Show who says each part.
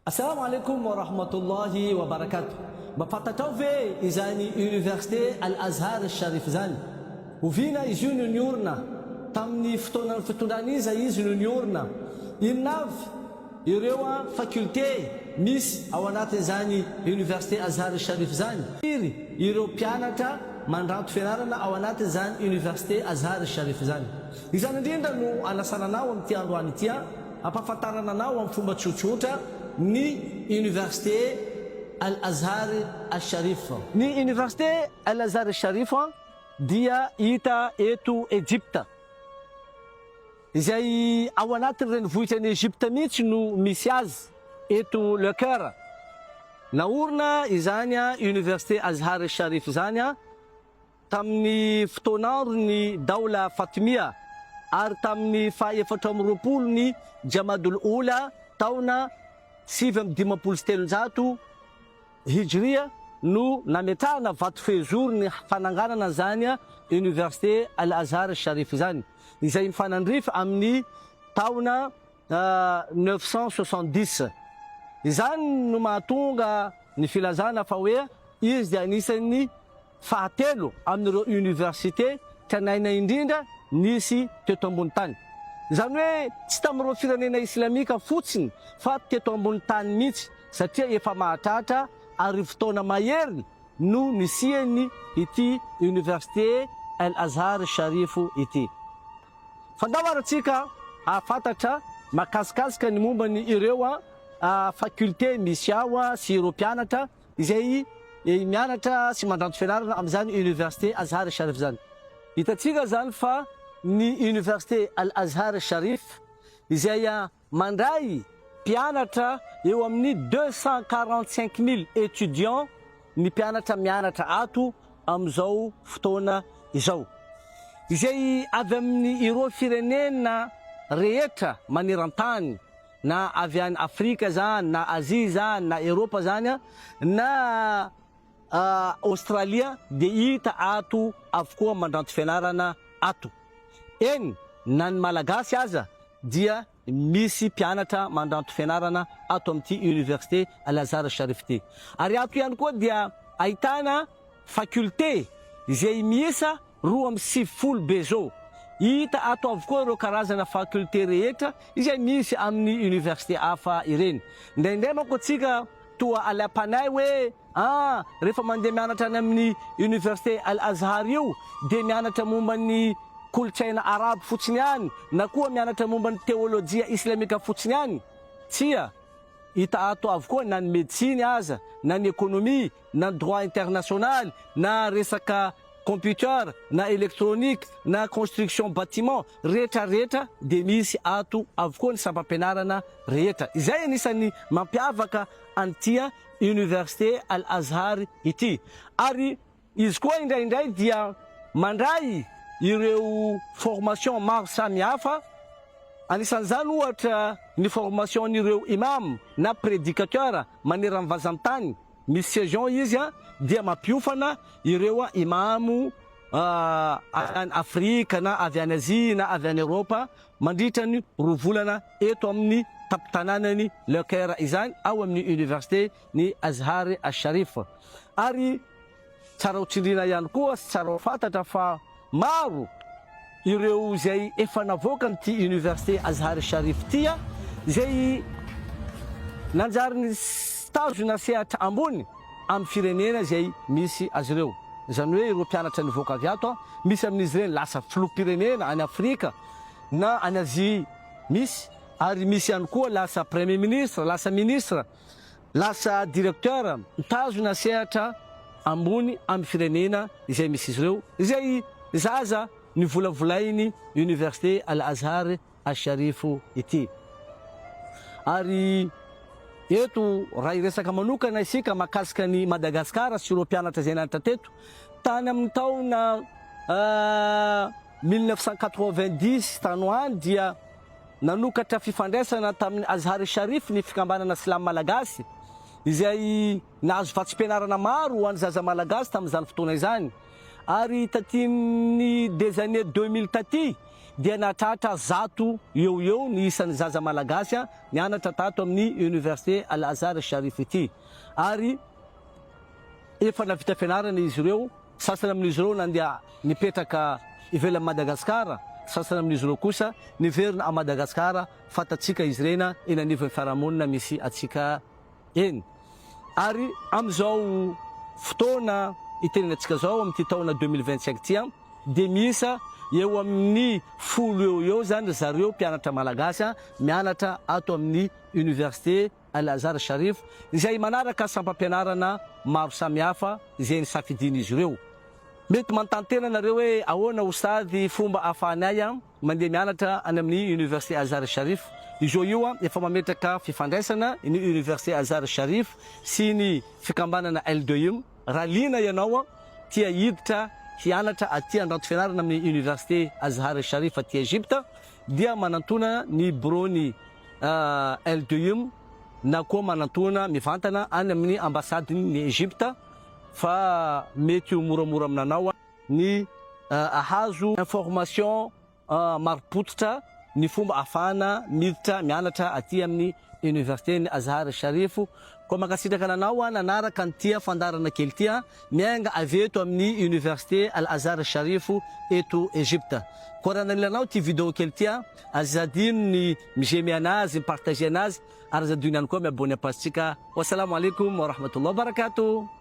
Speaker 1: Assalamu alaikum wa rahmatullahi wa barakatuh. Mafatatao ve izany Université Al-Azhar Sharif zany. Ovina izy io niorina tamin'ny fotoanan'ny fitondrana iza izy niorina. Inavy ireo faculté misy ao anatin'izany Université Azhar Sharif zany. Ireo mpianatra mandranto fianarana ao anatin'izany Université Azhar Sharif zany. Izany indrindra no anasananao amin'ity androany ity, ampahafantarana anao amin'ny fomba tsotsotra ni Université Al-Azhar Al-Sharif. Ni Université Al-Azhar Al-Sharif dia hita eto Egypta. Izay ao anatin'ny renivohitry ny Egypta mihitsy no misy azy eto Le Caire. Naorina izany Université Azhar Al-Sharif zany tamin'ny fotoan'andron'ny Daoula Fatimia ary tamin'ny faha-efatra amby roapolo ny Jamadul Oula taona 713 Hijria no nametrahana vato fehizoro ny fananganana zany Université Al-Azhar Sharif zany, izay mifanandrify amin'ny taona 970. Izany no mahatonga ny filazana fa hoe izy dia anisan'ny fahatelo amin'ireo université tianaina indrindra nisy teto ambony tany. Izany hoe tsy tamin'ireo firenena islamika fotsiny fa teto ambony tany mihitsy, satria efa mahatratra ary fotoana mahery no nisiany ity Université Al-Azhar Sharif ity. Fandaharantsika ahafantatra makasikasika ny momba ny ireo faculté misy ao sy ireo mpianatra izay mianatra sy mandranto fianarana amin'izany Université Azhar Sharif zany. Hitatsika zany fa ny Université Al-Azhar Sharif izay mandray mpianatra eo amin'ny 245 000 étudiants ny mpianatra mianatra ato amin'izao fotoana izao. Izay avy amin'ny ireo firenena rehetra maneran-tany, na avy any Afrika zany, na Azia zany, na Europa zany, na Australia, dia hita ato avokoa mandranto fianarana ato. Eny na ny malagasy aza dia misy mpianatra mandranto fianarana ato amin'ity Université Al-Azhar Sharif ity. Ary ato ihany koa dia ahitana faculté izay miisa 270 be zao. Hita ato avokoa ireo karazana faculté rehetra izay misy amin'ny université hafa ireny. Indraindray manko tsika toa alam-panay hoe rehefa mandeha mianatra any amin'ny Université Al-Azhar io dia mianatra momba ny kolotsaina arabo fotsiny ihany, na koa mianatra momba ny teolojia islamika fotsiny ihany. Tsia, hita ato avokoa na ny médecine aza, na ny économie, na droit international, na resaka computer, na électronique, na construction bâtiment, rehetra dia misy ato avokoa ny sampam-pianarana rehetra. Izay anisan'ny mampiavaka an'ity Université Al-Azhar ity. Ary izy koa indraindray dia mandray ireo formation maro samihafa. Anisan'izany ohatra ny formation n'ireo imam na prédicateur maneran'ny vazantany. Misy saison izy dia mampiofana ireo imamo any Afrika na avy any Azia na avy any Europa mandritra ny rovolana eto amin'ny tapitananany Le Caire izany ao amin'ny Université ny Azhar Al-Sharif. Ary tsara hotsindrina ihany koa sy tsara ho fantatra fa maro ireo izay efa navoaka n'ity Université Azhar Sharif ity izay nanjary ny stage na sehatra ambony amin'ny firenena izay misy azy ireo. Izany hoe ireo mpianatra nivoaka avy ato misy amin'izy ireny lasa filoham-pirenena any Afrika na any Azia misy, ary misy ihany koa lasa premier ministre, lasa ministre, lasa directeur, mitazona sehatra ambony amin'ny firenena izay misy izy ireo, izay zaza ny volavolainy Université Al-Azhar Al-Sharif ity. Ary eto raha iresaka manokana isika makasika ny Madagasikara sy ireo mpianatra izay nianatra teto tany amin'ny taona 1990 tanoany dia nanokatra fifandraisana tamin'ny Azhar Sharif ny fikambanana Silamo Malagasy izay nahazo vatsim-pianarana maro ho an'ny zaza malagasy tamin'izany fotoana izany. Ary taty ny des années 2000 taty dia natratra zato eo ny isan'ny zaza malagasy nianatra tato amin'ny université Al Azhar Sharif ity. Ary efa navita fianarana izy ireo, sasany amin'izy ireo nandeha nipetraka ivelan'i Madagasikara, sasany amin'izy ireo kosa niverina a Madagasikara, fatatsika izy rena eny anivon'ny fiarahamonina misy atsika eny. Ary amin'izao fotoana itenenatsika zao amin'ity taona 2025 ity dia misa eo amin'ny 10 eo zany zareo mpianatra malagasy mianatra ato amin'ny université Al Azhar Sharif, izay manaraka sampam-pianarana maro samihafa izay nisafidin'izy ireo. Mety manontany nareo hoe ahoana ostady fomba ahafahanay mandeha mianatra any amin'ny université Al Azhar Sharif. Izo io efa mametraka fifandraisana ny université Al Azhar Sharif sy ny fikambanana L2M. Raha liana ianao tia hiditra hianatra aty andrato fianarana amin'ny université Al Azhar Sharif aty Egypte, dia manantona ny bureau-ny L2M na koa manantona mivantana any amin'ny ambasadiny Egypte fa mety ho moramora aminanao ny ahazo information marim-pototra ny fomba ahafahana miditra mianatra aty amin'ny université ny Azhar Sharif. Koa makasitraka ananao nanaraka an'ity fandarana kely ity miainga avy eto amin'ny université Al Azhar Sharif eto Egypte. Koa raha nanilanao ty vidéo kely ity azadino ny migeme anazy, mipartager anazy, ary azadino ihany koa miabony apassitsika. Wassalamu alaikum wa rahmatullahi wa barakatuh.